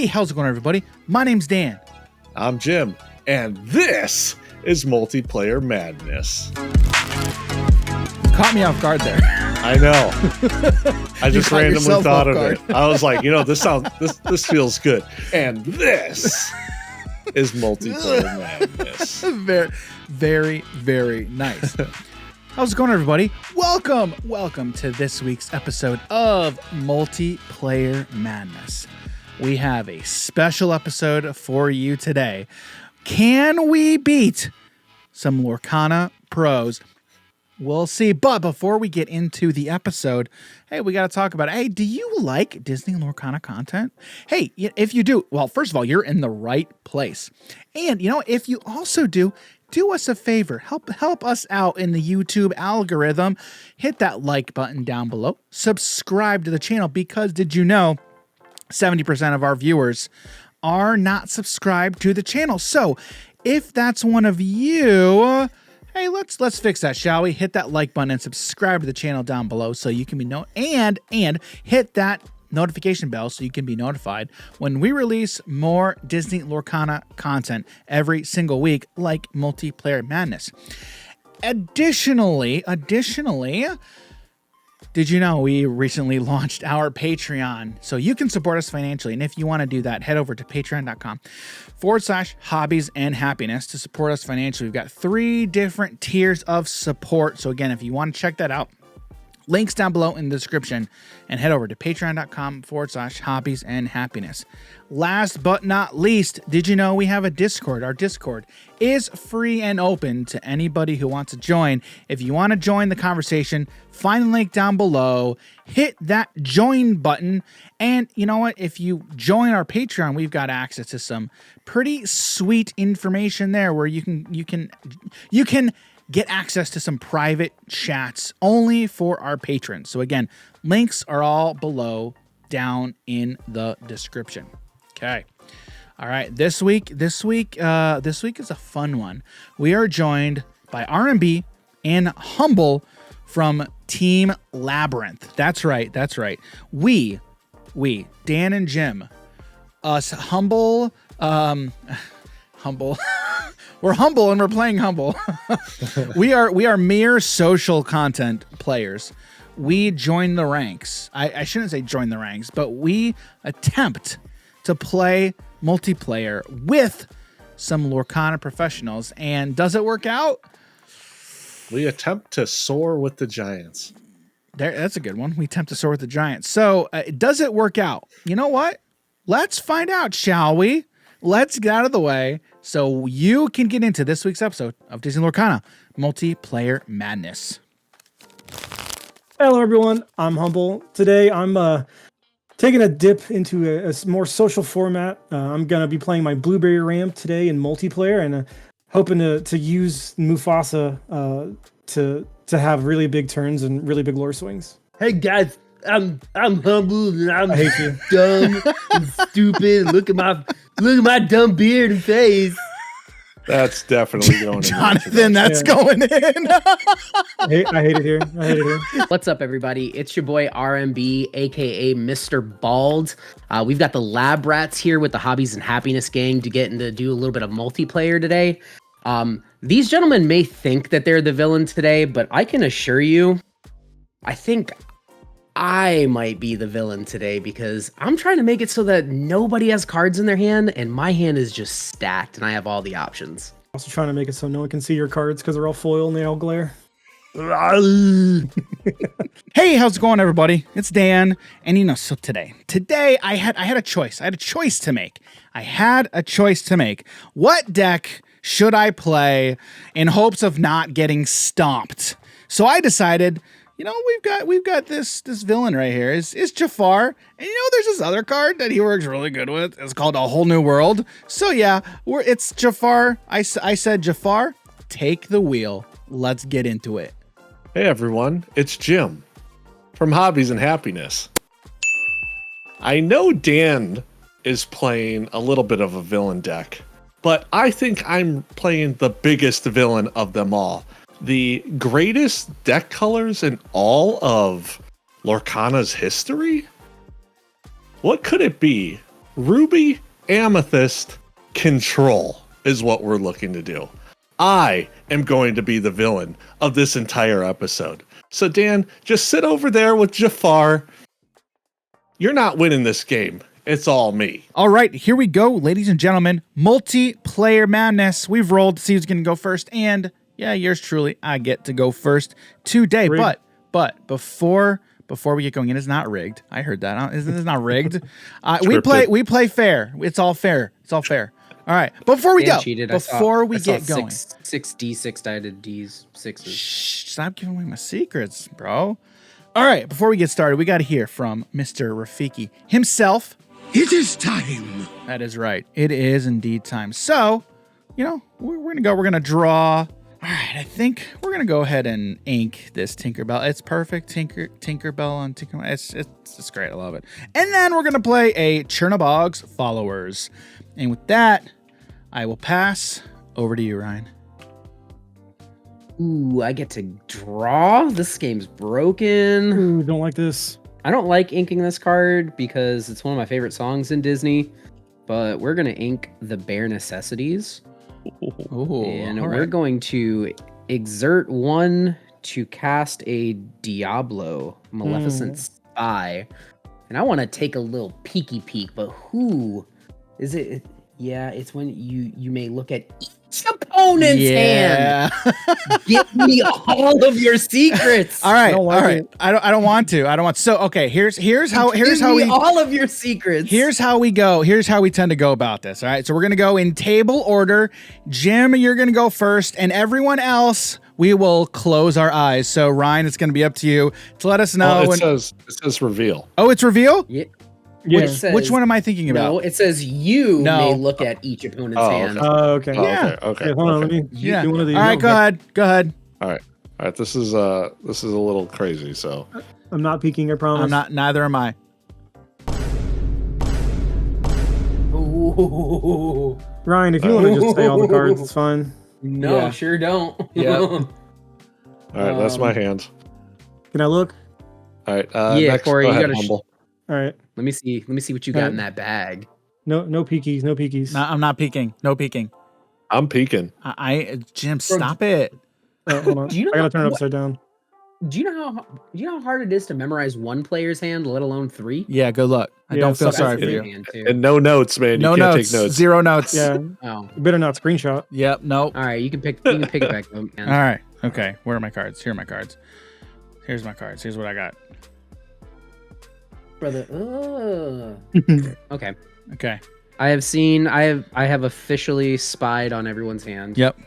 Hey, how's it going, everybody? My name's Dan. I'm Jim, and this is Multiplayer Madness. Caught me off guard there. I know. I just caught randomly yourself thought off of it. I was like, this feels good. And this is Multiplayer Madness. Very, very nice. How's it going, everybody? Welcome to this week's episode of Multiplayer Madness. We have a special episode for you today. Can we beat some Lorcana pros? We'll see. But before we get into the episode, hey, we got to talk about it. Hey, do you like Disney Lorcana content? Hey, if you do, well, first of all, you're in the right place. And, if you also do us a favor. Help us out in the YouTube algorithm. Hit that like button down below. Subscribe to the channel because did you know 70% of our viewers are not subscribed to the channel? So if that's one of you, hey, let's fix that, shall we? Hit that like button and subscribe to the channel down below so you can be and hit that notification bell so you can be notified when we release more Disney Lorcana content every single week, like Multiplayer Madness. Additionally, did you know we recently launched our Patreon? So you can support us financially. And if you want to do that, head over to patreon.com/hobbies and happiness to support us financially. We've got 3 different tiers of support. So again, if you want to check that out, links down below in the description, and head over to patreon.com/hobbies and happiness. Last but not least, did you know we have a Discord? Our Discord is free and open to anybody who wants to join. If you want to join the conversation, find the link down below, hit that join button, and you know what? If you join our Patreon, we've got access to some pretty sweet information there where you can get access to some private chats only for our patrons. So again, links are all below down in the description. Okay. All right. This week is a fun one. We are joined by RMB and Humble from Team Labyrinth. That's right. We, Dan and Jim, us humble. We're humble and we're playing humble. we are mere social content players. We join the ranks. I shouldn't say join the ranks, but we attempt to play multiplayer with some Lorcana professionals. And does it work out? We attempt to soar with the giants. That's a good one. We attempt to soar with the giants. So does it work out? You know what? Let's find out, shall we? Let's get out of the way so you can get into this week's episode of Disney Lorcana Multiplayer Madness. Hello, everyone. I'm Humble. Today, I'm taking a dip into a more social format. I'm going to be playing my Blueberry Ramp today in multiplayer and hoping to use Mufasa to have really big turns and really big lore swings. Hey, guys. I'm humble and I hate you. dumb and stupid. Look at my dumb beard and face. That's definitely going in. Jonathan, that's going in. I hate it here. What's up, everybody? It's your boy RMB, aka Mr. Bald. We've got the Lab Rats here with the Hobbies and Happiness gang to get into do a little bit of multiplayer today. These gentlemen may think that they're the villain today, but I can assure you, I think I might be the villain today because I'm trying to make it so that nobody has cards in their hand and my hand is just stacked and I have all the options. Also trying to make it so no one can see your cards because they're all foil and they all glare. Hey, how's it going, everybody? It's Dan. And so today I had a choice. I had a choice to make. What deck should I play in hopes of not getting stomped? So I decided, we've got this villain right here. Is Jafar. And there's this other card that he works really good with. It's called A Whole New World. So yeah, it's Jafar. I said, Jafar, take the wheel. Let's get into it. Hey, everyone. It's Jim from Hobbies and Happiness. I know Dan is playing a little bit of a villain deck, but I think I'm playing the biggest villain of them all. The greatest deck colors in all of Lorcana's history? What could it be Ruby, Amethyst, Control is what we're looking to do. I am going to be the villain of this entire episode. So Dan, just sit over there with Jafar. You're not winning this game. It's all me. All right, here we go, ladies and gentlemen. Multiplayer madness. We've rolled to see who's going to go first. And yeah, yours truly, I get to go first today. Rigged. But before we get going, it is not rigged. I heard that. It's not rigged. Scripted. We play fair. It's all fair. All right. Before we Dan go, cheated. before we I saw get going, six D6 sided D's, sixes. shh, stop giving away my secrets, bro. All right. Before we get started, we got to hear from Mr. Rafiki himself. It is time. That is right. It is indeed time. So, we're going to go. We're going to draw. All right, I think we're gonna go ahead and ink this Tinkerbell. It's perfect, Tinkerbell and Tinkerbell. It's great. I love it. And then we're gonna play a Chernobog's Followers. And with that, I will pass over to you, Ryan. Ooh, I get to draw. This game's broken. Ooh, don't like this. I don't like inking this card because it's one of my favorite songs in Disney. But we're gonna ink the Bare Necessities. Ooh, And all we're right. going to exert 1 to cast a Diablo Maleficent Spy. And I want to take a little peeky peek, but who is it? Yeah, it's when you may look at each opponent's hand. Give me all of your secrets. All right, Don't like all right. it. I don't want to. So okay, here's how Give me we all of your secrets. Here's how we go. Here's how we tend to go about this. All right. So we're going to go in table order. Jim, you're going to go first, and everyone else, we will close our eyes. So Ryan, it's going to be up to you to let us know. Oh, it says reveal. Oh, it's reveal? Yeah. Yeah. It says- Which one am I thinking about? No, it says you No. may look at each opponent's Oh, hand. Okay. Oh, Yeah. Okay. Okay, hold on. Okay. Let me Yeah. do one of these. All right, No, go ahead. All right. This is a little crazy. So I'm not peeking, I promise. I'm not, neither am I. Ooh. Ryan, if you want to just say all the cards, it's fine. No, Yeah. sure don't. Yep. all right, that's my hand. Can I look? All right. Yeah, next, Corey, go you ahead, gotta Humble. All right. Let me see what you got in that bag. No peekies. No peekies. No, I'm not peeking. No peeking. I'm peeking. Jim, stop it. Oh, hold on. Do you know I gotta turn it what- upside down. Do you know how hard it is to memorize one player's hand, let alone 3? Yeah, good luck. I Yeah, don't feel so sorry that's for it. you. Hand too. And no notes, man. No you can't notes. take notes. 0 notes. Yeah. Oh, You better not screenshot. Yep. Nope. all right. You can pick it back up. All right. Okay. Where are my cards? Here are my cards. Here's my cards. Here's what I got. Brother. Okay. Okay. I have officially spied on everyone's hand. Yep.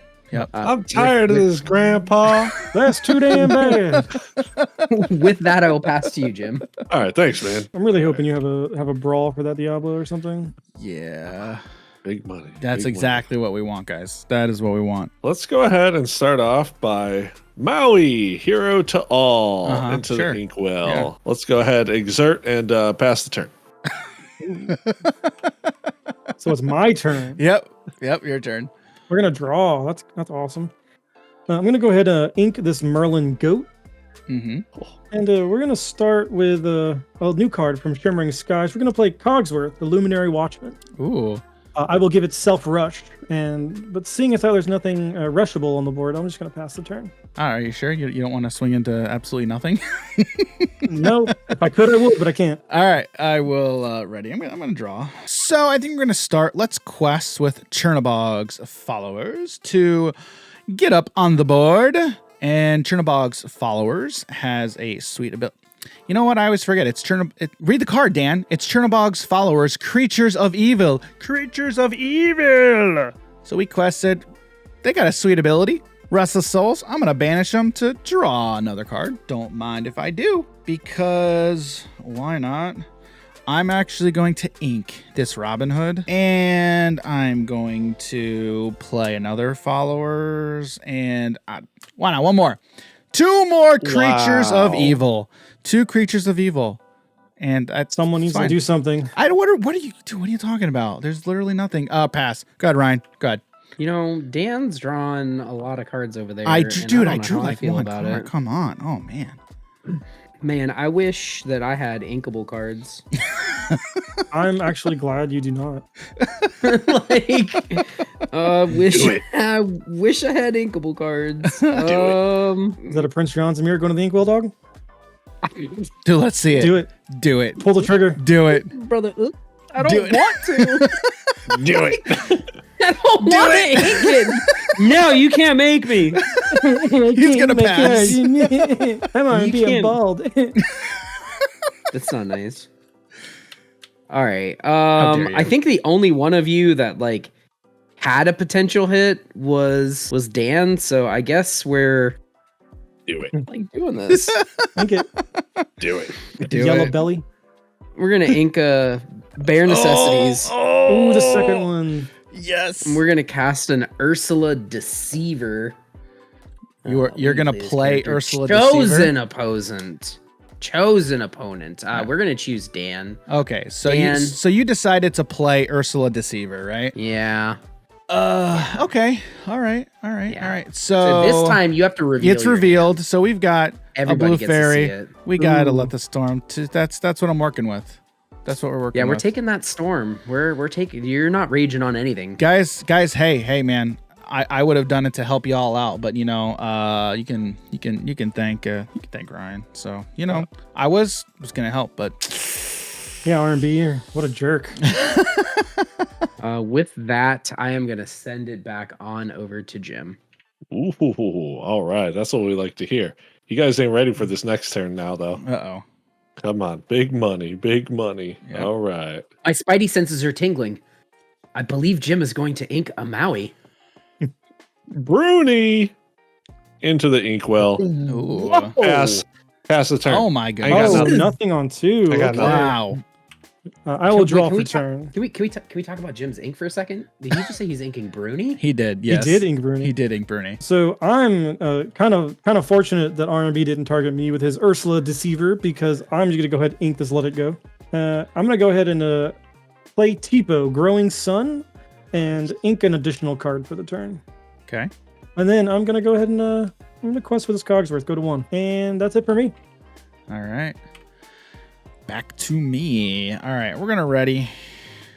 I'm tired of this, Grandpa. That's too damn bad. With that, I will pass to you, Jim. All right, thanks, man. I'm really hoping you have a brawl for that Diablo or something. Yeah. Big money. That's big money. exactly what we want, guys. That is what we want. Let's go ahead and start off by Maui, hero to all, into sure. the inkwell. Yeah. Let's go ahead, exert, and pass the turn. So it's my turn. Yep. Your turn. We're gonna draw. That's awesome. I'm gonna go ahead and ink this Merlin goat, Mm-hmm. and we're gonna start with a new card from Shimmering Skies. We're gonna play Cogsworth, the Luminary Watchman. Ooh. I will give it self-rush, but seeing as how there's nothing rushable on the board, I'm just gonna pass the turn. Are you sure you don't want to swing into absolutely nothing? No, if I could, I would, but I can't. All right, I will. Ready. I'm gonna draw. So I think we're gonna start. Let's quest with Chernobog's Followers to get up on the board. And Chernobog's Followers has a sweet ability. You know what? I always forget. Read the card, Dan. It's Chernobog's Followers, Creatures of Evil. Creatures of Evil. So we quested. They got a sweet ability. Restless Souls. I'm going to banish them to draw another card. Don't mind if I do. Because why not? I'm actually going to ink this Robin Hood. And I'm going to play another Followers. And why not? One more. 2 more Creatures of Wow. Evil. 2 Creatures of Evil. And that's Someone needs fine. to do something. What are you doing? What are you talking about? There's literally nothing. Pass. Go ahead, Ryan. Go ahead. You know, Dan's drawn a lot of cards over there. I and drew don't know like how I feel one about card. it. Come on. Oh man. Man, I wish that I had inkable cards. I'm actually glad you do not. Like, wish I had inkable cards. Is that a Prince John's mirror going to the inkwell, dog? Dude, let's see it. Do it. Do it. Pull the trigger. Do it. Brother, I Do don't it. want to. Do it. I don't want to ink it. No, you can't make me. He's gonna pass. Come on, You be a can't- bald. That's not nice. All right. dare you. I think the only one of you that like had a potential hit was Dan. So I guess we're Do it. like doing this. Ink it. Do it. Do Yellow it. belly. We're gonna ink Bare Necessities. Ooh, the second one. Yes. And we're gonna cast an Ursula Deceiver. You're gonna this play character. Ursula Chosen Deceiver? Chosen opponent. We're gonna choose Dan. Okay, so Dan. you decided to play Ursula Deceiver, right? Yeah. Okay. All right. Yeah. So, So this time you have to reveal. it's your revealed. So we've got Everybody a blue gets to fairy. see it. We gotta Ooh. let the storm. That's what I'm working with. That's what we're working. Yeah, we're with. taking that storm. We're taking. You're not raging on anything. guys. Hey, man. I would have done it to help y'all out, but you know, you can thank Ryan. So you know, I was gonna help, but Yeah, R&B here. What a jerk. With that, I am gonna send it back on over to Jim. Ooh, all right. That's what we like to hear. You guys ain't ready for this next turn now, though. uh-oh. Come on. Big money. Big money. Yeah. All right. My spidey senses are tingling. I believe Jim is going to ink a Maui. Bruni into the inkwell. Ooh. Pass the turn. Oh my I got goodness. Oh, nothing. nothing on two. I got Okay. Wow. I will draw Can we for turn. Can we talk about Jim's ink for a second? Did you just say he's inking Bruni? He did. Yes. He did ink Bruni. He did ink Bruni. So I'm kind of fortunate that R&B didn't target me with his Ursula Deceiver because I'm just gonna go ahead and ink this. Let it go. I'm gonna go ahead and play Tipo Growing Sun and ink an additional card for the turn. Okay. And then I'm gonna go ahead and I'm gonna quest for this Cogsworth. Go to 1, and that's it for me. All right. Back to me. All right. We're gonna ready.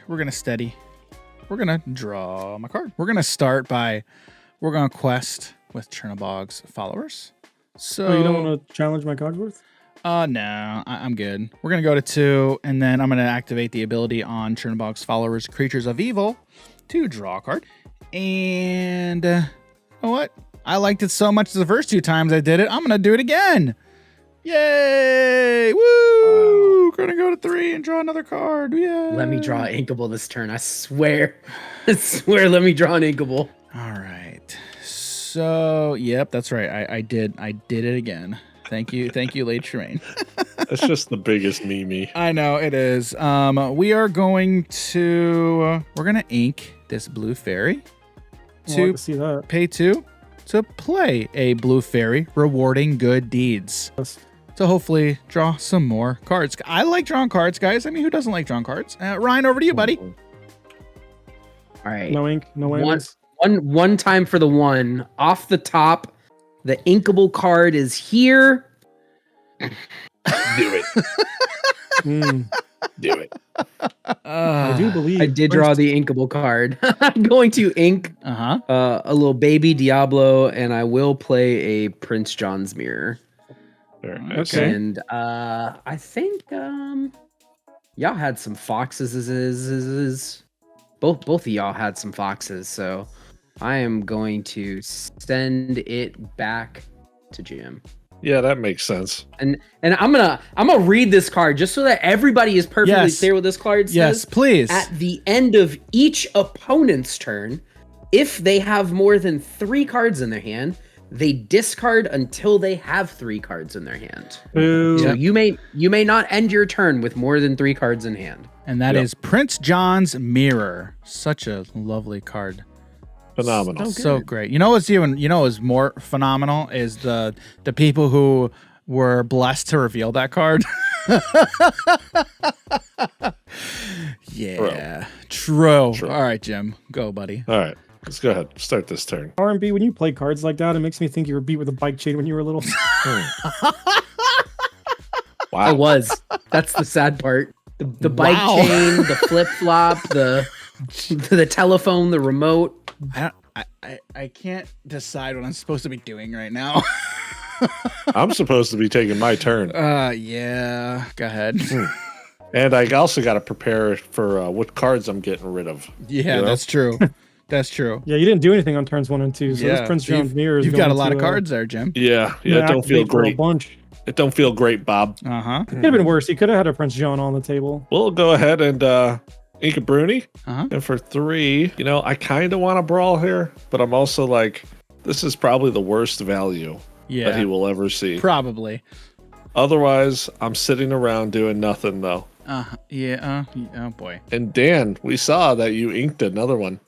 We're gonna steady. We're gonna draw my card. We're gonna start by. We're gonna quest with Chernobog's followers. So Oh, you don't want to challenge my Cogsworth? No, I'm good. We're gonna go to 2, and then I'm gonna activate the ability on Chernobog's followers, Creatures of Evil, to draw a card. And you know what? I liked it so much the first 2 times I did it. I'm gonna do it again. Yay! Woo! Gonna go to 3 and draw another card. Yeah. Let me draw inkable this turn. I swear. I swear, let me draw an inkable. All right. So, yep, that's right. I did it again. Thank you, Late Terrain. That's just the biggest meme. I know it is. We're gonna ink this blue fairy I to want to see that. pay 2 to play a blue fairy, rewarding good deeds. Yes. To hopefully draw some more cards. I like drawing cards, guys. I mean, who doesn't like drawing cards? Ryan, over to you, buddy. All right. No ink, no One, whammies. one time for the one. Off the top, the inkable card is here. Do it. Mm, Do it. I do believe I did draw the inkable card. I'm going to ink Uh-huh. a little baby Diablo, and I will play a Prince John's Mirror. Very nice. Okay. And I think y'all had some foxes. Both of y'all had some foxes, so I am going to send it back to Jim. Yeah, that makes sense. And I'm gonna read this card just so that everybody is perfectly Yes. clear what this card says. Yes, please. At the end of each opponent's turn, if they have more than 3 cards in their hand, they discard until they have 3 cards in their hand. Boo. So you may not end your turn with more than 3 cards in hand. And that Yep. is Prince John's Mirror. Such a lovely card. Phenomenal. So great. You know what's more phenomenal is the people who were blessed to reveal that card. Yeah. True. True. All right, Jim. Go, buddy. All right. Let's go ahead. Start this turn. R&B, when you play cards like that, it makes me think you were beat with a bike chain when you were little. I Wow. was. That's the sad part. The bike Wow. chain, the flip flop, the telephone, the remote. I can't decide what I'm supposed to be doing right now. I'm supposed to be taking my turn. Yeah. Go ahead. And I also got to prepare for what cards I'm getting rid of. Yeah, You know? that's true. That's true. Yeah, you didn't do anything on turns 1 and 2, so this Prince John's mirror is You've got a going lot to, of cards there, Jim. Yeah, it don't feel activate for a great. bunch. It don't feel great, Bob. Uh-huh. Could have been worse. He could have had a Prince John on the table. We'll go ahead and ink a Bruni. Uh-huh. And for 3, I kind of want to brawl here, but I'm also like, this is probably the worst value that he Yeah. will ever see. Probably. Otherwise, I'm sitting around doing nothing though. Yeah. Oh boy. And Dan, we saw that you inked another one.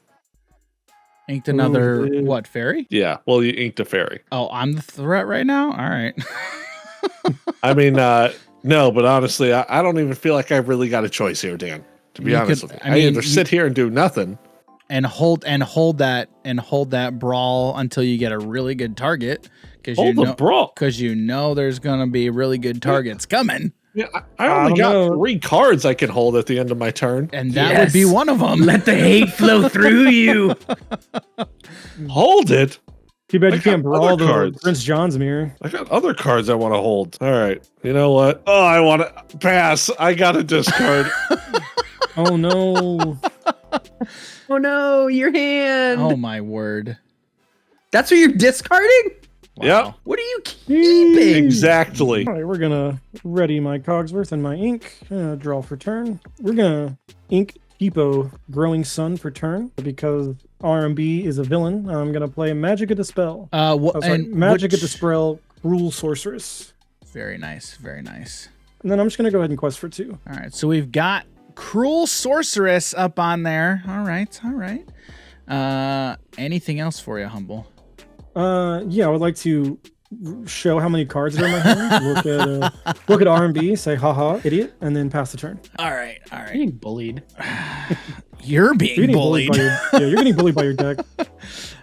Inked another dude. what, fairy? Yeah, well, you inked a fairy. Oh, I'm the threat right now? All right. I mean, no, but honestly, I don't even feel like I've really got a choice here, Dan. To be You honest could- with you, I I mean, either sit here and do nothing. and hold that brawl until you get a really good target. Because Hold the brawl. there's gonna be really good targets coming. Yeah, I only don't got know. 3 cards I can hold at the end of my turn. And that would be Yes. one of them. Let the hate flow through you. Hold it. Too bad I you can't got brawl other the cards. Prince John's mirror. I got other cards I want to hold. All right. You know what? Oh, I want to pass. I got to discard. Oh no. Oh no, your hand. Oh my word. That's what you're discarding? Yep. What are you keeping? Exactly. All right, we're gonna ready my Cogsworth and my ink. Draw for turn. We're gonna ink Hippo Growing Sun for turn because RMB is a villain. I'm gonna play Magic of Dispel. Magic of Dispel, Cruel Sorceress. Very nice. Very nice. And then I'm just gonna go ahead and quest for 2. All right. So we've got Cruel Sorceress up on there. All right. All right. Anything else for you, Humble? Yeah, I would like to show how many cards are in my hand. Look at RMB, say haha, idiot, and then pass the turn. All right. All right. Being bullied. You're being You're getting bullied. you're getting bullied by your deck.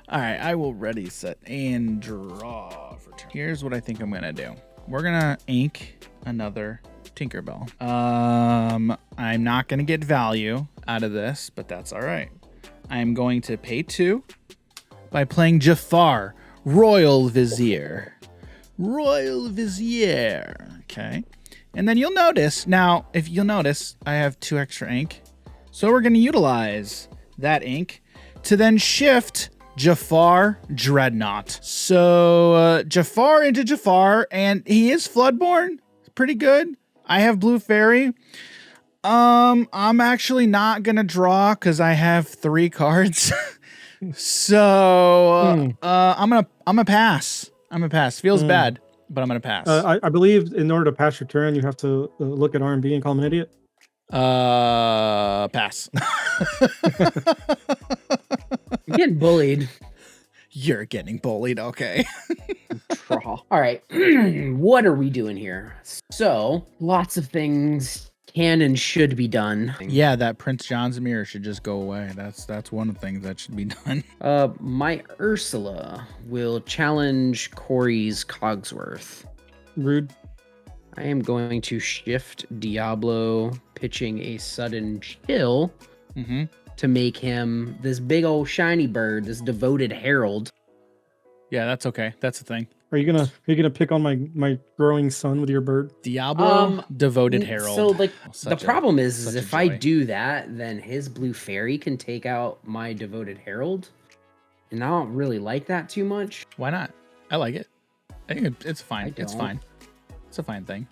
All right, I will ready, set, and draw for turn. Here's what I think I'm gonna do. We're gonna ink another Tinkerbell. I'm not gonna get value out of this, but that's all right. I'm going to pay 2 by playing Jafar, Royal Vizier. Royal Vizier. Okay. And then you'll notice, I have 2 extra ink. So we're gonna utilize that ink to then shift Jafar Dreadnought. So Jafar into Jafar, and he is Floodborn. Pretty good. I have Blue Fairy. I'm actually not gonna draw because I have 3 cards. So I'm gonna pass. I'm gonna pass. Feels bad, but I'm gonna pass. I believe in order to pass your turn, you have to look at RMB and call him an idiot. Pass. You're getting bullied. You're getting bullied. Okay. All right. What are we doing here? So, lots of things can and should be done. Yeah, that Prince John's mirror should just go away. That's one of the things that should be done. My Ursula will challenge Corey's Cogsworth. Rude. I am going to shift Diablo, pitching a sudden chill Mm-hmm. to make him this big old shiny bird, this devoted herald. Yeah, that's okay. That's the thing. Are you gonna pick on my growing sun with your bird? Diablo, devoted herald. So, like, Such the a- problem is such a if I joy. do that, then his blue fairy can take out my devoted herald, and I don't really like that too much. Why not? I like it. I think it's fine. I It's don't. fine. It's a fine thing.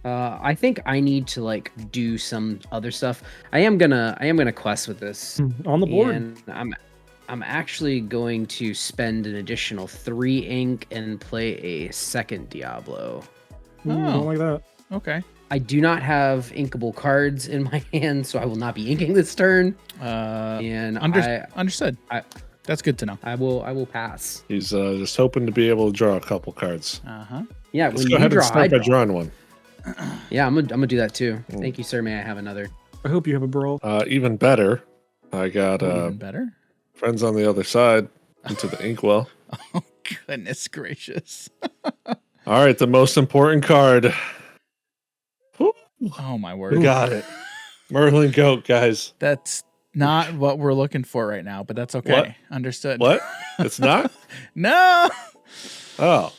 I think I need to like do some other stuff. I am gonna quest with this, On the board. and I'm actually going to spend an additional 3 ink and play a second Diablo. Ooh, I don't like that. Okay. I do not have inkable cards in my hand, so I will not be inking this turn. And Understood. That's good to know. I will pass. He's just hoping to be able to draw a couple cards. Uh-huh. Yeah, Let's when go you ahead and draw, I start by draw. drawing one. Yeah, I'm gonna do that too. Thank you, sir. May I have another? I hope you have a brawl. Even better, I got Even better. friends on the other side into the inkwell. Oh, goodness gracious. All right, the most important card. Oh, my word. We got it. Merlin goat, guys. That's not what we're looking for right now, but that's okay. What? Understood. What? It's not? No. Oh.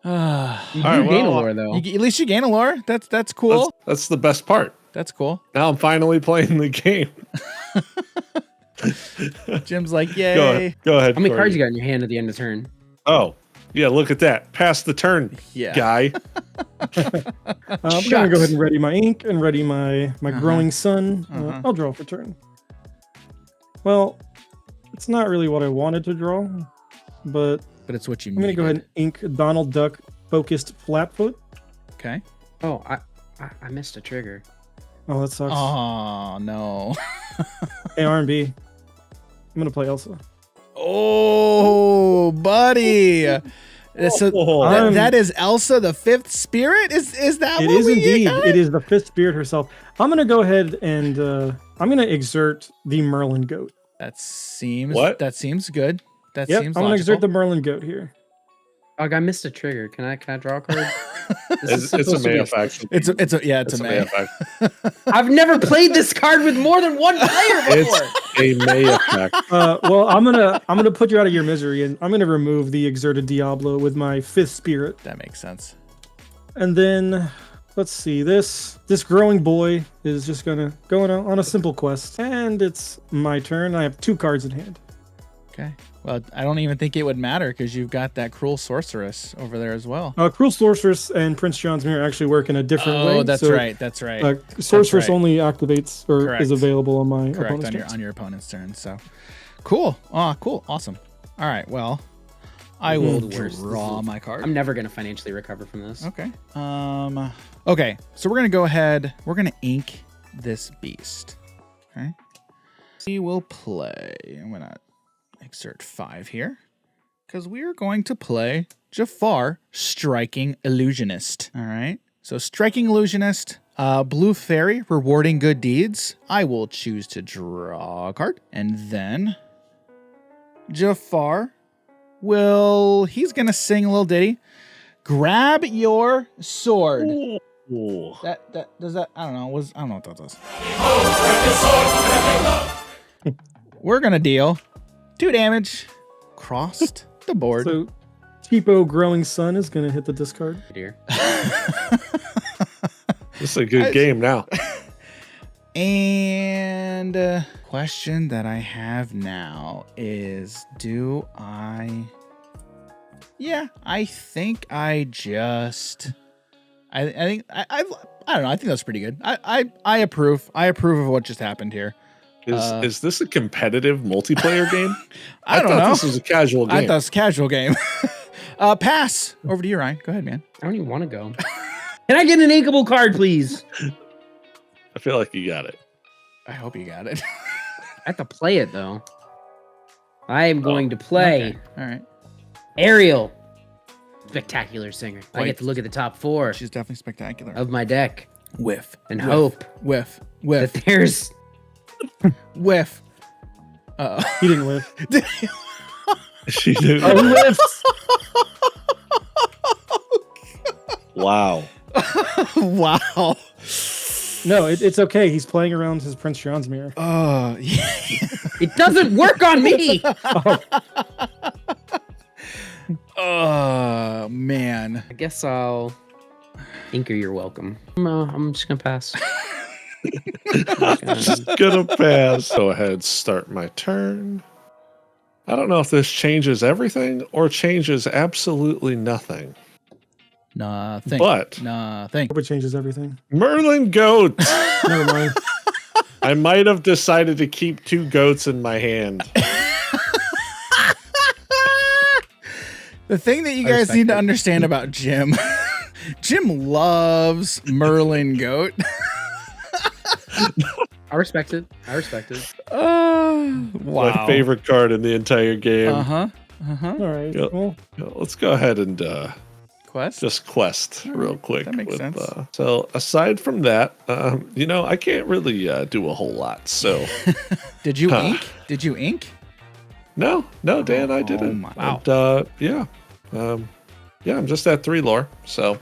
You All do right, gain a well, lore, though. At least you gain a lore. That's cool. That's the best part. That's cool. Now I'm finally playing the game. Jim's like, yay. Go ahead. How many Corey. cards you got in your hand at the end of turn? Oh, yeah, look at that. Pass the turn, Yeah. guy. I'm gonna go ahead and ready my ink and ready my growing sun. I'll draw for turn. Well, it's not really what I wanted to draw, but But it's what you I'm gonna go ahead and ink Donald Duck focused Flatfoot. Okay. Oh, I missed a trigger. Oh, that sucks. Oh, no. Hey, RMB. I'm gonna play Elsa. Oh, buddy. So that is Elsa, the fifth spirit? Is that It what is we indeed. got? It is the fifth spirit herself. I'm gonna go ahead and I'm gonna exert the Merlin goat. That seems What? That seems good. That Yep, seems I'm gonna logical. exert the Merlin goat here. Oh, I missed a trigger. Can I draw a card? It's a May effect. It's a May. effect. I've never played this card with more than one player before. It's a May effect. Well, I'm gonna put you out of your misery, and I'm gonna remove the exerted Diablo with my fifth spirit, That makes sense. and then let's see. This growing boy is just gonna go on a simple quest, and it's my turn. I have 2 cards in hand. Okay. Well, I don't even think it would matter because you've got that cruel sorceress over there as well. Cruel Sorceress and Prince John's Mirror actually work in a different way. Oh, that's so, right. That's right. Sorceress right. only activates or Correct. is available on my Correct opponent's turn. on your opponent's turn. So cool. Oh, cool. Awesome. All right. Well, I will the worst. draw my card. I'm never gonna financially recover from this. Okay. Okay. So we're gonna go ahead. We're gonna ink this beast. Okay. We will play. I'm gonna exert 5 here because we are going to play Jafar, Striking Illusionist. All right. So Striking Illusionist, blue fairy, rewarding good deeds. I will choose to draw a card, and then Jafar he's gonna sing a little ditty. Grab your sword. Ooh. That does that? I don't know. I don't know what that does. We're gonna deal 2 damage. Crossed the board. So, Tipo Growing Sun is gonna hit the discard. Dear. This is a good game now. And question that I have now is, do I? Yeah, I think I just. I think I don't know. I think that's pretty good. I approve. I approve of what just happened here. Is this a competitive multiplayer game? I don't thought know. This was a casual game. I thought it was a casual game. Pass. Over to you, Ryan. Go ahead, man. I don't even want to go. Can I get an inkable card, please? I feel like you got it. I hope you got it. I have to play it though. I am going to play Okay. All right. Ariel, spectacular singer. I Right. get to look at the top 4 She's definitely spectacular. of my deck Whiff. and Whiff. hope Whiff. that Whiff. there's Whiff. Uh-oh. He didn't whiff. She did. Oh, he whiffs. Wow. Wow. No, it's okay. He's playing around his Prince John's Mirror. Oh, yeah. it doesn't work on me. Oh, man. I guess I'll Inker, you're welcome. I'm just gonna pass. Just gonna pass. Go ahead, start my turn. I don't know if this changes everything or changes absolutely nothing. Nothing. But nothing. Hope it changes everything. Merlin goat. Never mind. I might have decided to keep 2 goats in my hand. The thing that you guys need to understand about Jim, Jim loves Merlin goat. I respect it. I respect it. Oh, wow. My favorite card in the entire game. Uh-huh. Uh-huh. All right. Yep. Well, Let's go ahead and Quest? just quest real quick. that makes sense. So aside from that, I can't really do a whole lot. So Did you ink? Did you ink? no, Dan, I didn't. my- wow. And, yeah, I'm just at 3 lore. So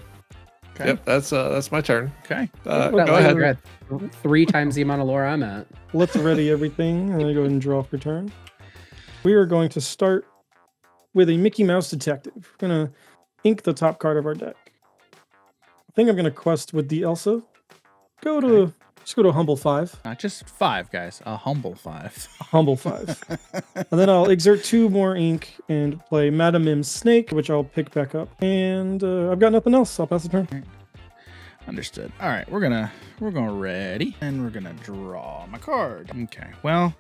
Okay. Yep, that's my turn. Okay. Go That ahead. way- You're at 3 times the amount of lore I'm at. Let's ready everything. I'm gonna go ahead and draw for turn. We are going to start with a Mickey Mouse detective. We're gonna ink the top card of our deck. I think I'm gonna quest with the Elsa. Just go to Humble 5. Not just 5, guys. A humble 5. Humble 5. And then I'll exert 2 more ink and play Madam Mim's Snake, which I'll pick back up. And I've got nothing else. I'll pass the turn. Understood. All right, we're gonna ready, and we're gonna draw my card. Okay. Well,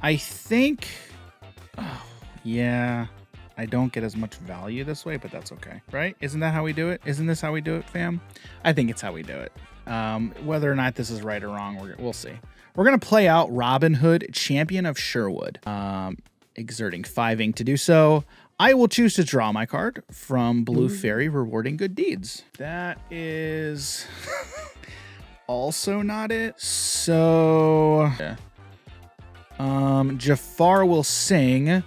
I think. Oh, yeah. I don't get as much value this way, but that's okay, right? Isn't that how we do it? Isn't this how we do it, fam? I think it's how we do it. Whether or not this is right or wrong, we'll see. We're gonna play out Robin Hood, Champion of Sherwood. Exerting 5 ink to do so. I will choose to draw my card from Blue Fairy, Rewarding Good Deeds. That is also not it. So, Jafar will sing.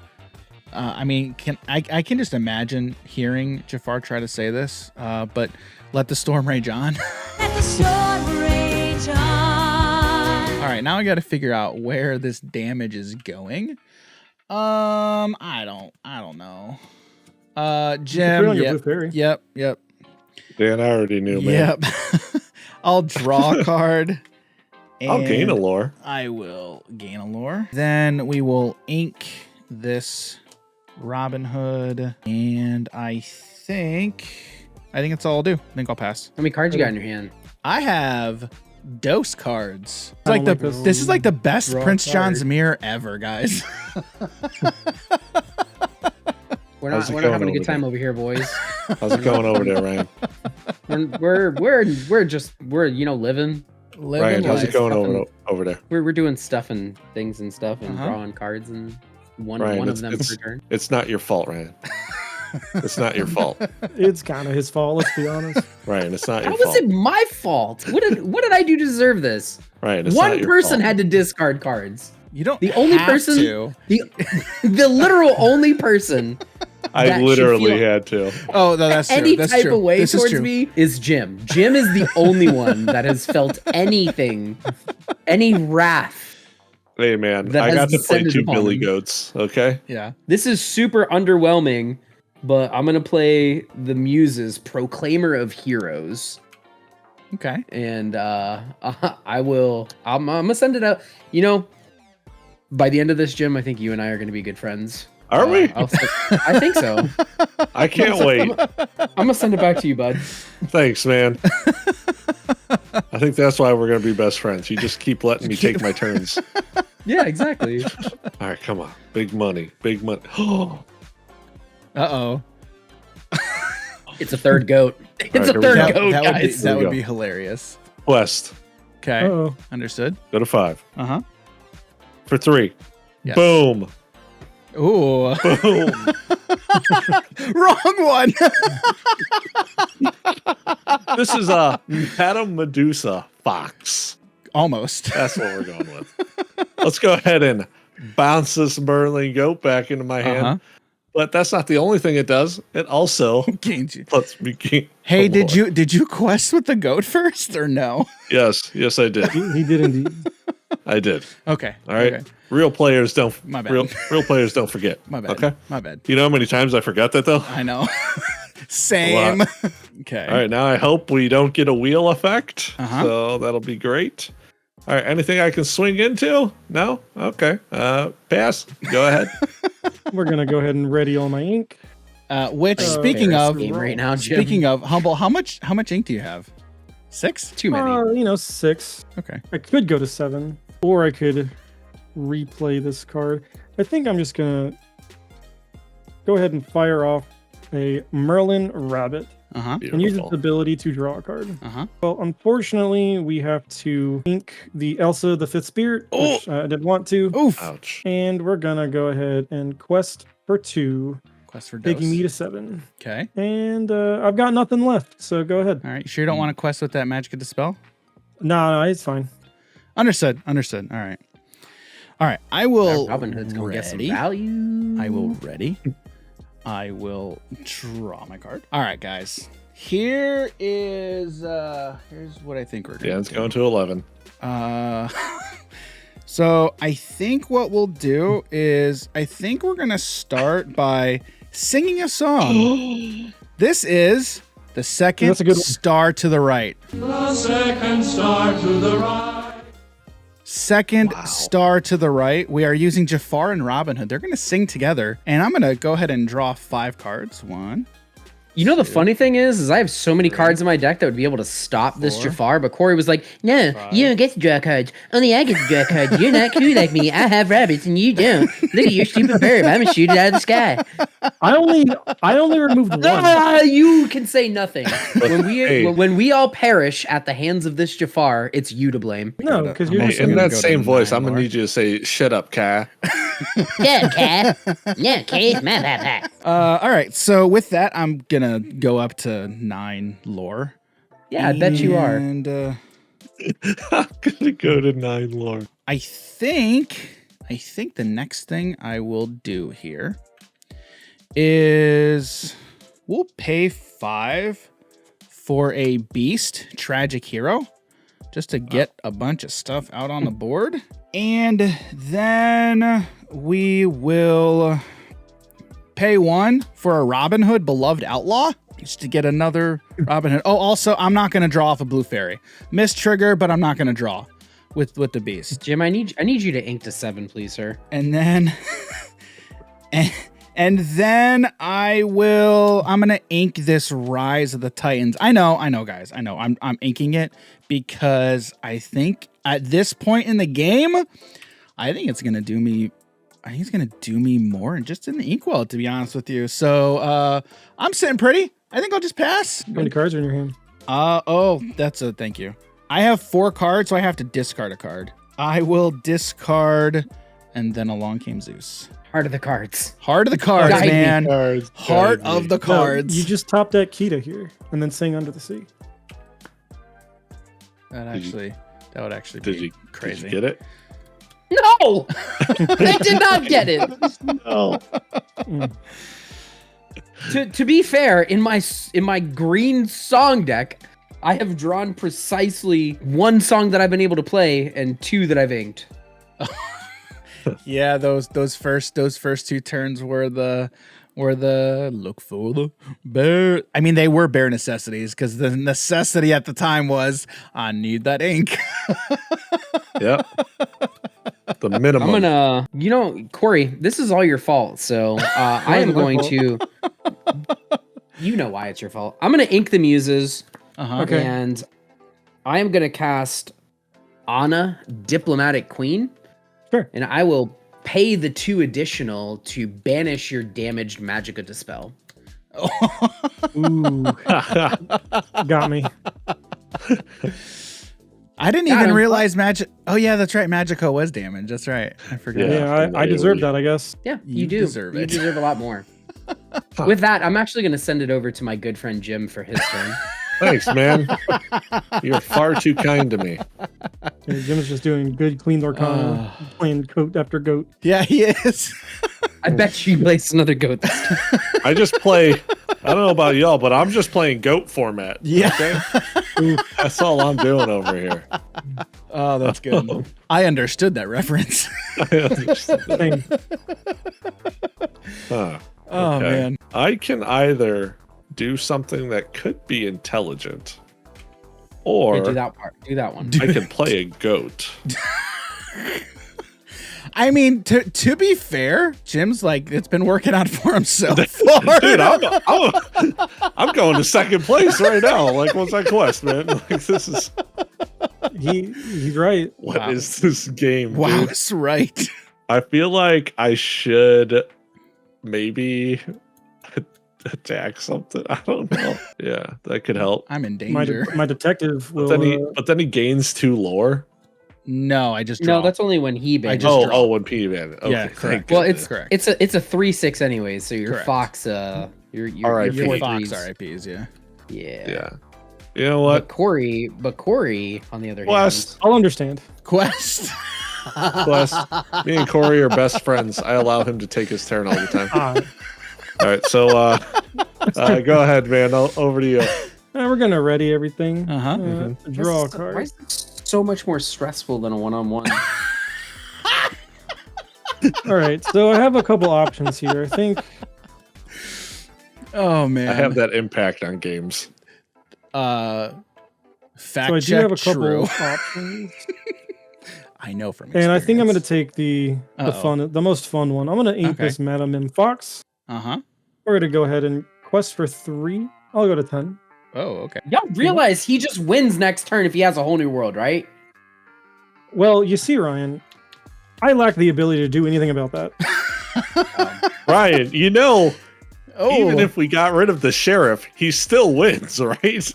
I mean, I can just imagine hearing Jafar try to say this, but let the storm rage on. Let the storm rage on. All right, now I got to figure out where this damage is going. I don't know. Jim. On your Blue Fairy. Yep. Dan, I already knew, man. Yep. I'll draw a card. I'll gain a and lore. I will gain a lore. Then we will ink this Robin Hood, and I think that's all I'll do. I think I'll pass. How many cards you got in your hand? I have dose cards. It's I like don't the like this. this is like the best Draw Prince John's card. mirror ever, guys. We're How's not it we're not going having a over good time over here, boys. How's it going over there, Ryan? We're just living. Living Ryan, how's life. it going over there? We're doing stuff and things and stuff and Uh-huh. drawing cards and one Ryan, of them per turn. It's not your fault, Ryan. It's not your fault, It's kind of his fault, let's be honest. Ryan. It's not How your was fault, it my fault? What did I do to deserve this? Ryan. It's One not your person fault. had to discard cards. You don't. The only have person- to. The literal only person I that should literally feel had to. Oh, no, that's true. any That's type true. of way This is towards true. me is Jim. Jim is the only one that has felt anything, any wrath. Hey, man, That I has got to play descended 2 upon billy him. goats. Okay. Yeah. This is super underwhelming, but I'm gonna play the Muses, Proclaimer of Heroes, Okay. and I'm gonna send it out. By the end of this, Jim, I think you and I are gonna be good friends. Are we? I think so. I can't wait. I'm gonna send it back to you, bud. Thanks, man. I think that's why we're gonna be best friends. You just keep letting me take my turns. Yeah, exactly. All right, come on. Big money. Big money. Oh, Uh-oh. It's a third goat. It's Alright, a here we third go. goat, that would be, guys. that Here we would go. be hilarious. Quest. Okay. Uh-oh. Understood. Go to 5 Uh-huh. for 3. Yes. Boom. Ooh. Boom. Wrong one. This is a Madam Medusa fox. Almost. That's what we're going with. Let's go ahead and bounce this Merlin goat back into my hand. Uh-huh. But that's not the only thing it does. It also Gained you. lets me gain. Hey, Oh, did you quest with the goat first or no? Yes, I did. He did indeed. I did. Okay. All right. Okay. Real players don't. My bad. Real players don't forget. My bad. Okay. My bad. You know how many times I forgot that though? I know. Same. A Okay. All right. Now I hope we don't get a wheel effect. Uh-huh. So that'll be great. All right. Anything I can swing into? No. Okay. Pass. Go ahead. We're gonna go ahead and ready all my ink. Which Uh, speaking Embarrassed of game right now, Jim. speaking of humble, how much ink do you have? 6? Too many. 6. Okay. I could go to 7, or I could replay this card. I think I'm just gonna go ahead and fire off a Merlin Rabbit Uh-huh. and use its Beautiful. ability to draw a card. Uh-huh. Well, unfortunately, we have to ink the Elsa the Fifth Spirit, which I did want to. Oof. Ouch. And we're gonna go ahead and quest for 2, Quest for dose. taking me to 7. Okay. And I've got nothing left, so go ahead. All right. You sure you don't want to quest with that magic of dispel? No, it's fine. Understood. All right. All right. I will Robin Hood's gonna get some ready. value. I will ready. I will draw my card. All right, guys. Here is here's what I think we're gonna Dan's do. going to 11. So I think what we'll do is I think we're gonna start by singing a song. This is the second That's a good one. star to the right. The second star to the right. Second star to the right. We are using Jafar and Robin Hood. They're gonna sing together, and I'm gonna go ahead and draw 5 cards. 1. You know, the funny thing is I have so many cards in my deck that would be able to stop this 4, Jafar, but Corey was like, no, 5. you don't get to draw cards. Only I get to draw cards. You're not cool like me. I have rabbits and you don't. Look at your stupid bird. I'm gonna shoot it out of the sky. I only removed one. You can say nothing. Hey. When we all perish at the hands of this Jafar, it's you to blame. No, because you're I'm just Hey, in gonna that go to same voice, 9, I'm going to Laura. need you to say, shut up, Kai. Yeah, cat. Yeah, cat. All right. So with that, I'm gonna go up to 9 lore. Yeah, I bet you are. And I'm going to go to 9 lore. I think the next thing I will do here is we'll pay 5 for a beast tragic hero just to get a bunch of stuff out on the board. And then we will pay 1 for a Robin Hood beloved outlaw just to get another Robin Hood. Oh, also, I'm not going to draw off a blue fairy. Miss trigger, but I'm not going to draw with the beast. Jim, I need you to ink to 7, please, sir. And then and then I'm gonna ink this Rise of the Titans. I know, guys. I know. I'm inking it because I think at this point in the game, I think it's gonna do me more and just in the inkwell, to be honest with you. So I'm sitting pretty. I think I'll just pass. How many cards are in your hand? Thank you. I have 4 cards, so I have to discard a card. I will discard, and then along came Zeus. Heart of the cards. Heart of the cards, Guide me. man. Cards, Heart guide me. of the cards. No, you just top deck Kita here and then sing Under the Sea. That would actually Did be you crazy. get it? No! I did not get it. No. To be fair, in my green song deck, I have drawn precisely 1 song that I've been able to play and 2 that I've inked. Yeah, those first 2 turns were the look for the bear. I mean, they were bare necessities because the necessity at the time was I need that ink. Yep. The minimum. I'm gonna, Corey, this is all your fault. So I am going to, you know why it's your fault. I'm gonna ink the muses. Okay. And I am gonna cast Anna, Diplomatic Queen. Sure. And I will pay the 2 additional to banish your damaged Magicka Dispel. Ooh, got me. I didn't Got even him. realize Magic. Oh yeah, that's right. Magico was damaged. That's right. I forgot. Yeah, I deserve that, I guess. Yeah, You you do. deserve You it. deserve a lot more. With that, I'm actually gonna send it over to my good friend Jim for his turn. Thanks, man. You're far too kind to me. Yeah, Jim's just doing good, clean Lorcana, playing goat after goat. Yeah, he is. I bet she plays another goat this time. I just play. I don't know about y'all, but I'm just playing goat format. Yeah. Okay? That's all I'm doing over here. Oh, that's good. I understood that reference. Same. Huh. Oh Okay. man. I can either do something that could be intelligent, or Okay, do that part. Do that one. I can play a goat. I mean, to be fair, Jim's like it's been working out for him so far. Dude, I'm going to second place right now. Like, what's that quest, man? Like, this is He's right. what is this game? Wow, dude? that's right. I feel like I should maybe attack something. I don't know. Yeah, that could help. I'm in My, danger. my detective will. But then he gains 2 lore. No, I just draw. No, that's only when he bans. just Oh, draw. when P banned it. Okay, Yeah, thank correct. Well, goodness. Correct. it's a 3/6 anyways. So your Correct. Fox, your R.I.P. Your four Fox threes. RIPs, yeah. Yeah. Yeah. You know what? But Corey, on the other Quest. I'll understand. Quest. Quest. Me and Corey are best friends. I allow him to take his turn all the time. Ah, All right, so Go ahead, man. Over to you. We're gonna ready everything. Draw a Why card. is this so much more stressful than a one-on-one? All right, so I have a couple options here. I think Oh man. I have that impact on games. Fact so. I do check have a couple true. options, I know from and I think I'm gonna experience. take the most fun one. I'm gonna ink Okay. this Madam M Fox. Uh-huh. We're gonna go ahead and quest for 3. I'll go to 10. Oh, okay. Y'all realize he just wins next turn if he has a whole new world, right? Well, you see, Ryan, I lack the ability to do anything about that. Ryan, Oh, even if we got rid of the sheriff, he still wins, right?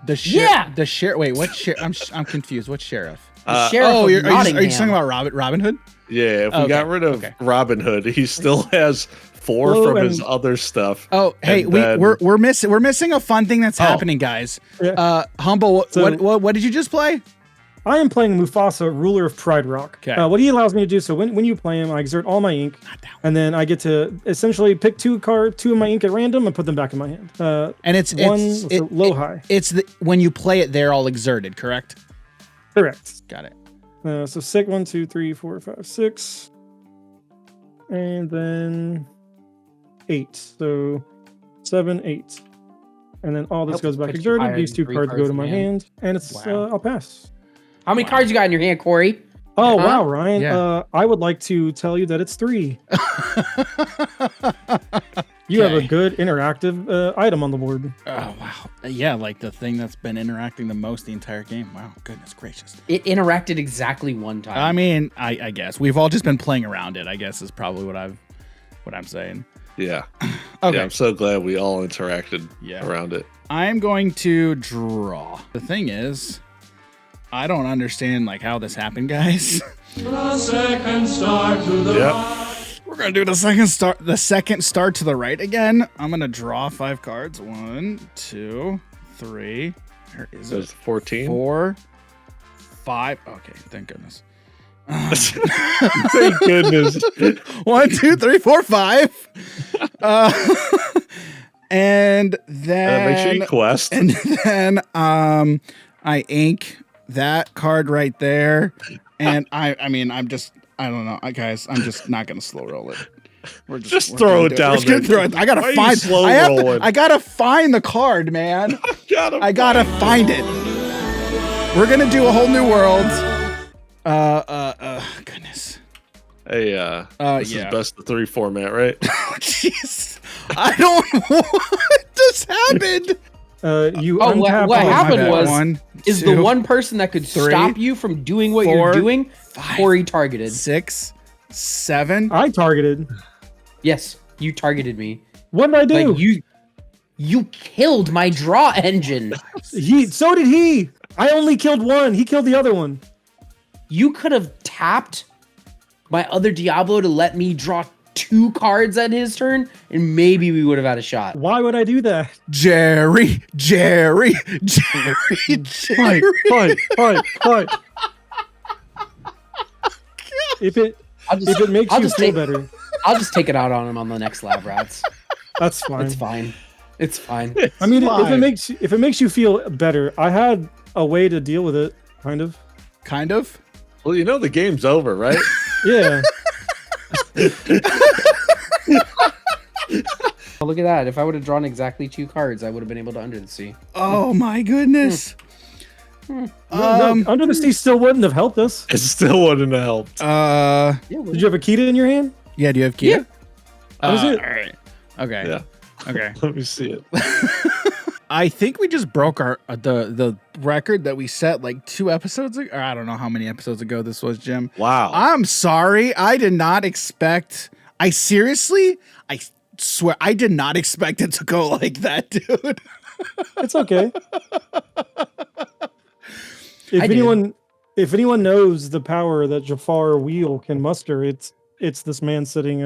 the sheriff. Wait, what sheriff? I'm confused. What sheriff? The sheriff Oh, of are you Nottingham. talking about Robin Hood? Yeah, if we Okay, got rid of okay. Robin Hood, he still has 4 Well, from his and- other stuff. Oh, hey, And then- we're missing a fun thing that's happening, guys. Yeah. Humble. So- What did you just play? I am playing Mufasa, ruler of Pride Rock. Okay. What he allows me to do, so when you play him, I exert all my ink, and then I get to essentially pick 2 of my ink at random and put them back in my hand. And it's low high. It's when you play it, they're all exerted, correct? Correct. Got it. So 6, 1, 2, 3, 4, 5, 6, and then 8. So 7, 8, and then all this Nope, goes back put you exerted. higher These than 2 3 cards go cards to in my hand. hand, and it's Wow. I'll pass. How many cards you got in your hand, Corey? Oh Huh? wow, Ryan! Yeah. I would like to tell you that it's 3. You have a Okay. good interactive item on the board. Oh wow. Yeah, like the thing that's been interacting the most the entire game. Wow, goodness gracious. It interacted exactly one time. I mean, I guess we've all just been playing around it. I guess is probably what I'm saying. Yeah. Okay. Yeah, I'm so glad we all interacted Yeah. around it. I'm going to draw. The thing is, I don't understand like how this happened, guys. The second star to the Yep. right. We're gonna do the second star to the right again. I'm gonna draw 5 cards. 1, 2, 3. Where is So it's it? 14. 4, 5. Okay, thank goodness. Thank goodness. 1, 2, 3, 4, 5. And then Make sure you quest. and then I ink that card right there. And I mean I don't know, guys. I'm just not gonna slow roll it. We're Just we're throw gonna it do down We're just gonna there. throw it. I gotta Why are you find. slow rolling? I gotta find the card, man. I gotta find it. We're gonna do a whole new world. Goodness. Hey, this yeah. is best of 3 format, right? Jeez, I don't. What just happened? You Oh, untap what all- happened bad. was 1, is 2, the one person that could 3, stop you from doing what 4, you're doing, 5, Corey targeted. 6, 7. I targeted. Yes, you targeted me. What did I do? Like you killed my draw engine. So did he. I only killed one. He killed the other one. You could have tapped my other Diablo to let me draw 2 cards at his turn, and maybe we would have had a shot. Why would I do that? Jerry. Fight. If it makes I'll you just feel take- better, I'll just take it out on him on the next lab rats. that's fine. It's fine. It's fine. I mean, if fine. it makes you feel better, I had a way to deal with it, kind of. Kind of. Well, the game's over, right? Yeah. Oh, look at that. If I would have drawn exactly 2 cards, I would have been able to under the sea. Oh my goodness. No, Under the Sea still wouldn't have helped us. It still wouldn't have helped. Yeah, Did you have a Kita in your hand? Yeah. Do you have Kia? That was it. All right. Okay. Yeah. Okay. Let me see it. I think we just broke our the record that we set like 2 episodes ago. Or I don't know how many episodes ago this was, Jim. Wow. I'm sorry. I did not expect. I swear, I did not expect it to go like that, dude. It's okay. I did. If anyone knows the power that Jafar Wheel can muster, it's this man sitting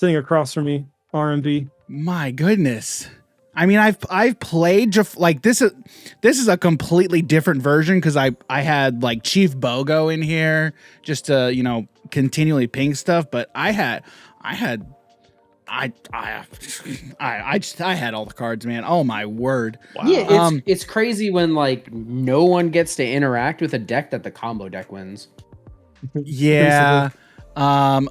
across from me, RMB. My goodness. I mean, I've played like this is a completely different version because I had like Chief Bogo in here just to continually ping stuff, but I had I had all the cards, man. Oh my word. Wow. Yeah, it's crazy when like no one gets to interact with a deck that the combo deck wins. Yeah. I'm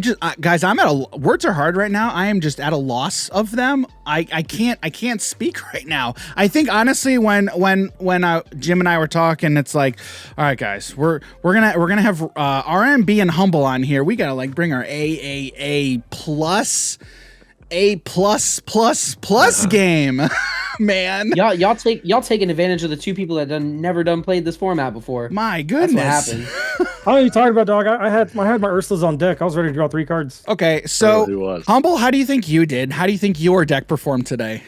just guys, I'm at a words are hard right now. I am just at a loss of them. I can't speak right now. I think honestly when Jim and I were talking, it's like, all right guys, we're gonna have RMB and Humble on here. We gotta like bring our A plus game. Man, Y'all taking advantage of the two people that never played this format before. My goodness. That's what happened. How are you talking about, dog? I had my Ursulas on deck. I was ready to draw 3 cards. Okay, so Really was. Humble, how do you think you did? How do you think your deck performed today?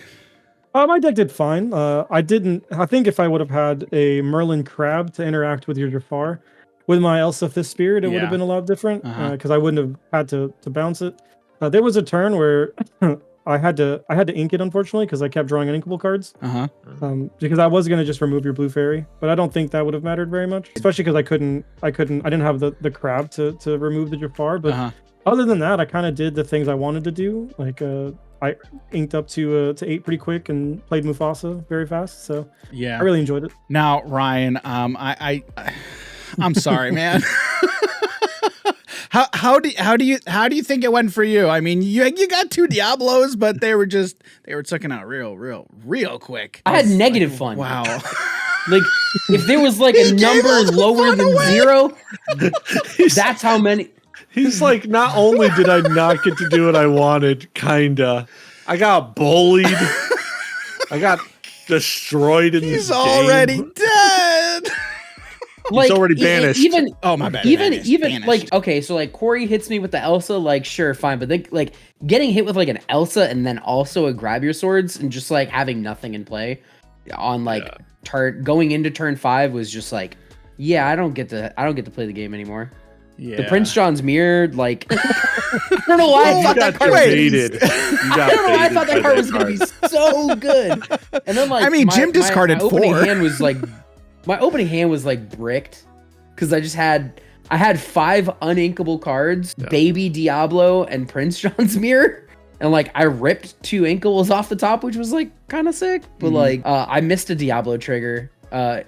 My deck did fine. I think if I would have had a Merlin Crab to interact with your Jafar, with my Elsa Fifth Spirit, it would Yeah. have been a lot different Uh-huh. because I wouldn't have had to bounce it. There was a turn where I had to ink it, unfortunately, because I kept drawing uninkable cards. Uh-huh. Because I was gonna just remove your blue fairy, but I don't think that would have mattered very much, especially because I didn't have the crab to remove the Jafar. But Uh-huh. other than that, I kind of did the things I wanted to do. Like I inked up to 8 pretty quick and played Mufasa very fast. So Yeah. I really enjoyed it. Now, Ryan, I'm sorry, man. How do you think it went for you? I mean, you got 2 Diablos, but they were sucking out real quick. I had negative fun. Wow. Like if there was like a number lower than 0, that's how many. He's like, not only did I not get to do what I wanted, kinda, I got bullied. I got destroyed in this He's game. already dead. Like, already banished. Even Oh my bad. even Banished. like okay, so like Corey hits me with the Elsa, like sure, fine, but then like getting hit with like an Elsa and then also a grab your swords and just like having nothing in play on like going into turn 5 was just like, yeah, I don't get to play the game anymore. Yeah. The Prince John's mirror, like I don't know why I You thought got that card was baited. I don't know why I thought that card was gonna be so good. And then like I mean, Jim discarded my opening 4. hand was like my opening hand was like bricked because I had 5 uninkable cards, Baby Diablo and Prince John's mirror. And like I ripped 2 inkables off the top, which was like kind of sick. But like I missed a Diablo trigger.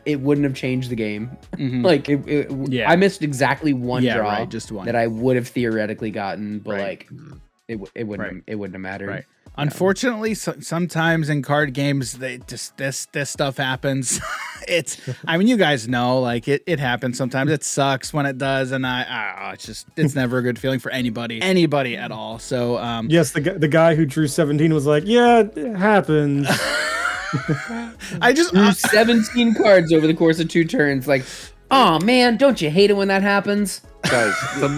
It wouldn't have changed the game. Like Yeah. I missed exactly one Yeah, draw right, just one. that I would have theoretically gotten, but Right. like it wouldn't have mattered. Right. Unfortunately, sometimes in card games, they just this stuff happens. I mean, you guys know, like it happens sometimes. It sucks when it does, and it's never a good feeling for anybody at all. So, Yes, the guy who drew 17 was like, yeah, it happens. I just Drew 17 cards over the course of 2 turns. Like, oh man, don't you hate it when that happens? Guys, the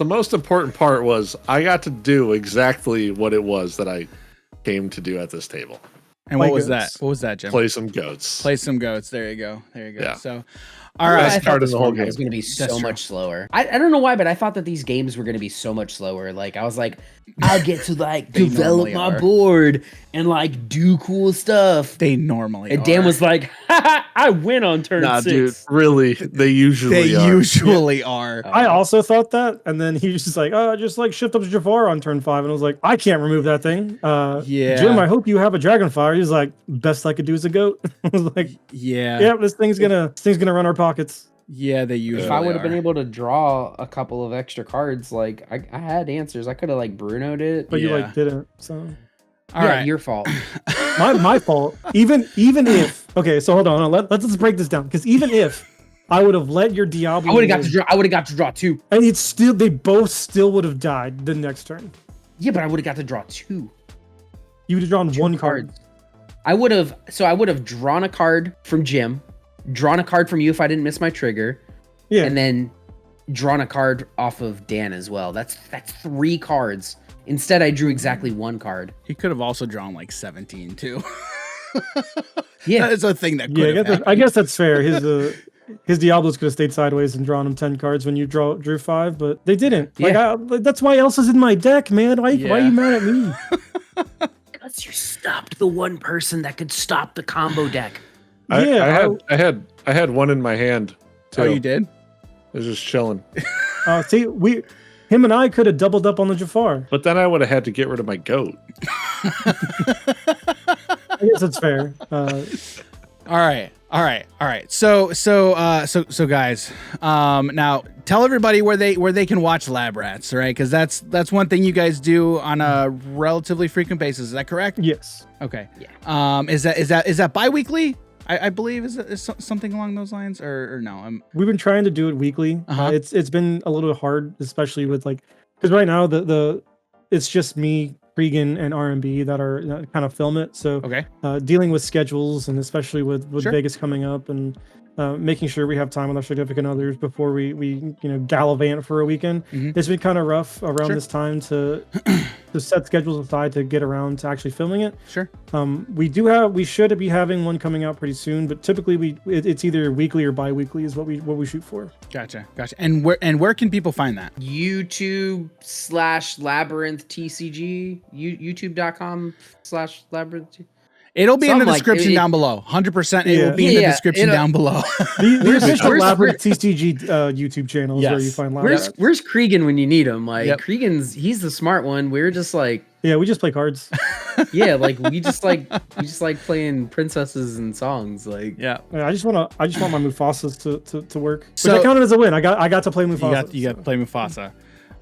most important part was I got to do exactly what it was that I came to do at this table. and Play what was goats. that? What was that, Jim? Play some goats. Play some goats. There you go. Yeah. So, all right. I Best thought card in this the whole format game. was going to be That's so true. much slower. I don't know why, but I thought that these games were going to be so much slower. Like I was like, I'll get to like They develop normally my are. board and like do cool stuff. They normally And are. Dan was like, I win on turn Nah, 6. dude, really, they usually are. usually are. I also thought that, and then he was just like, just like shift up to Jafar on turn 5, and I was like, I can't remove that thing. Yeah. Jim, I hope you have a Dragonfire. He's like, best I could do is a goat. I was like, Yeah. yeah, this thing's gonna run our pockets. Yeah, they usually If I would have are. been able to draw a couple of extra cards, like I had answers. I could have like Bruno'd it. But you Yeah. like didn't. So All yeah, right. your fault. my fault. Even if so, hold on. Let's just break this down, because even if I would have let your Diablo, I would have got to draw 2. and they both still would have died the next turn. Yeah, but I would have got to draw 2. You would have drawn 2 one card. cards. I would have drawn a card from Jim, drawn a card from you if I didn't miss my trigger, Yeah, and then drawn a card off of Dan as well. That's 3 cards. Instead, I drew exactly 1 card. He could have also drawn like 17 too. Yeah. That is a thing that could yeah. have happened. I guess that's fair. His Diablos could have stayed sideways and drawn him 10 cards when you drew 5, but they didn't. Like, that's why Elsa's in my deck, man. Why are you mad at me? Because you stopped the one person that could stop the combo deck. I had one in my hand too. Oh, you did? It was just chilling. See, Him and I could have doubled up on the Jafar. But then I would have had to get rid of my goat. I guess that's fair. All right. So guys, now tell everybody where they can watch Lab Rats, right? Because that's one thing you guys do on a relatively frequent basis. Is that correct? Yes. Okay. Yeah. Is that bi-weekly? I believe is something along those lines, or no? We've been trying to do it weekly. Uh-huh. It's been a little hard, especially with because right now the it's just me, Cregan, and RMB that are kind of film it. So Okay. dealing with schedules, and especially with Sure. Vegas coming up, and making sure we have time with our significant others before we gallivant for a weekend. Mhm. It's been kind of rough around Sure. this time to set schedules aside to get around to actually filming it. Sure. We should be having one coming out pretty soon, but typically it's either weekly or bi-weekly is what we shoot for. Gotcha. And where can people find that? YouTube/Labyrinth TCG. YouTube.com/Labyrinth. It'll be in the Something like- description it- down below. 100%. It Yeah. will be in the Yeah, description it'll- down below. The official where's- Labyrinth TCG YouTube channel is where Yes. you find Lab Where's Rats. Where's Cregan when you need him? Like Yep. he's the smart one. We're just like, Yeah, we just play cards. yeah, like we just like playing princesses and songs. Like Yeah. Yeah, I just want my Mufasas to work. Which So- I counted as a win. I got to play Mufasa. You got to play Mufasa.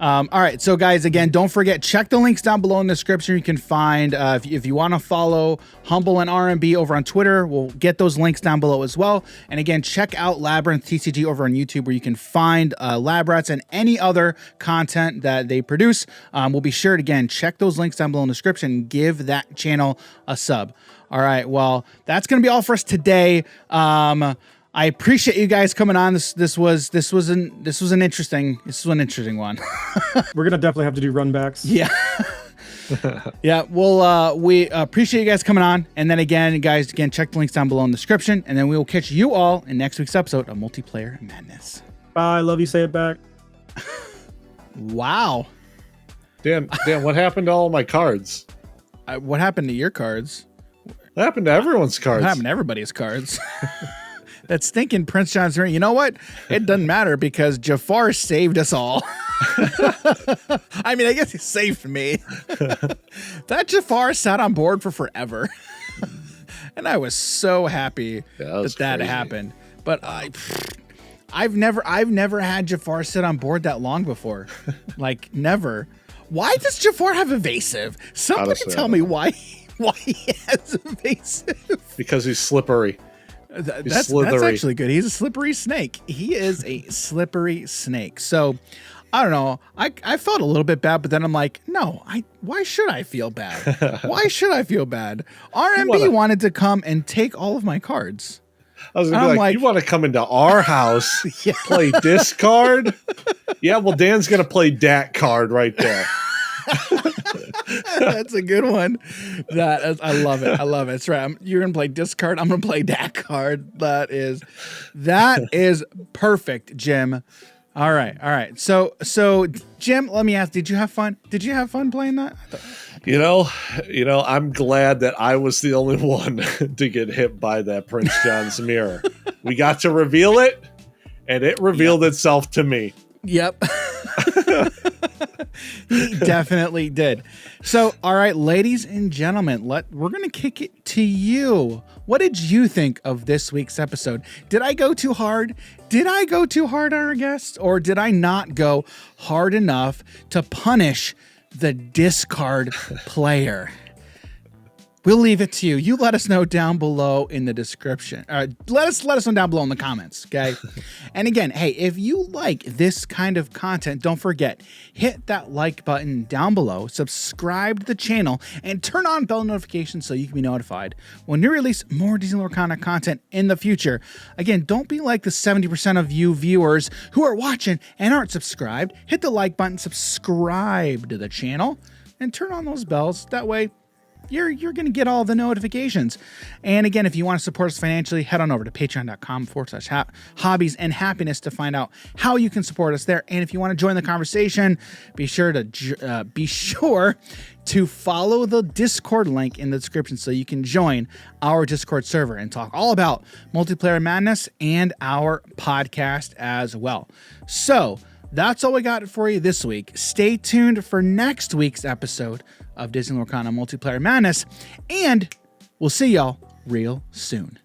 All right, so guys, again, don't forget, check the links down below in the description. You can find, if you want to follow Humble and RMB over on Twitter, we'll get those links down below as well. And again, check out Labyrinth TCG over on YouTube, where you can find Lab Rats and any other content that they produce. We'll be sure to, again, check those links down below in the description and give that channel a sub. All right, well, that's going to be all for us today. I appreciate you guys coming on. This was an interesting one. We're gonna definitely have to do runbacks. Yeah. Yeah. Well, we appreciate you guys coming on. And then again, guys, check the links down below in the description. And then we will catch you all in next week's episode of Multiplayer Madness. Bye. Love you. Say it back. Wow. Dan, what happened to all my cards? What happened to your cards? What happened to everyone's cards? What happened to everybody's cards? That stinking Prince John's ring. You know what? It doesn't matter because Jafar saved us all. I mean, I guess he saved me. That Jafar sat on board for forever. And I was so happy that crazy. happened. But I've never had Jafar sit on board that long before. Like, never. Why does Jafar have evasive? Somebody Honestly, tell me why he has evasive. Because he's slippery. That's slithery. actually good. He's a slippery snake. He is a slippery snake. So I don't know. I felt a little bit bad, but then I'm like, no, why should I feel bad? Why should I feel bad? RMB wanted to come and take all of my cards. I was gonna be like, you want to come into our house, Yeah. play this card? Yeah, well, Dan's gonna play that card right there. That's a good one. I love it. I love it. That's right. You're gonna play discard. I'm gonna play that card. That is perfect, Jim. All right. So Jim, let me ask, did you have fun? Did you have fun playing that? You know, I'm glad that I was the only one to get hit by that Prince John's mirror. We got to reveal it, and it revealed itself to me. Yep. He definitely did. So, all right, ladies and gentlemen, we're going to kick it to you. What did you think of this week's episode? Did I go too hard? Did I go too hard on our guests? Or did I not go hard enough to punish the discard player? We'll leave it to you. You let us know down below in the description. Let us know down below in the comments, okay? And again, hey, if you like this kind of content, don't forget, hit that like button down below, subscribe to the channel, and turn on bell notifications so you can be notified when we release more Disney Lorcana content in the future. Again, don't be like the 70% of you viewers who are watching and aren't subscribed. Hit the like button, subscribe to the channel, and turn on those bells. That way, you're going to get all the notifications. And again, if you want to support us financially, head on over to patreon.com/hobbies and happiness to find out how you can support us there. And if you want to join the conversation, be sure to follow the Discord link in the description so you can join our Discord server and talk all about Multiplayer Madness and our podcast as well. So, that's all we got for you this week. Stay tuned for next week's episode of Disney Lorcana Multiplayer Madness, and we'll see y'all real soon.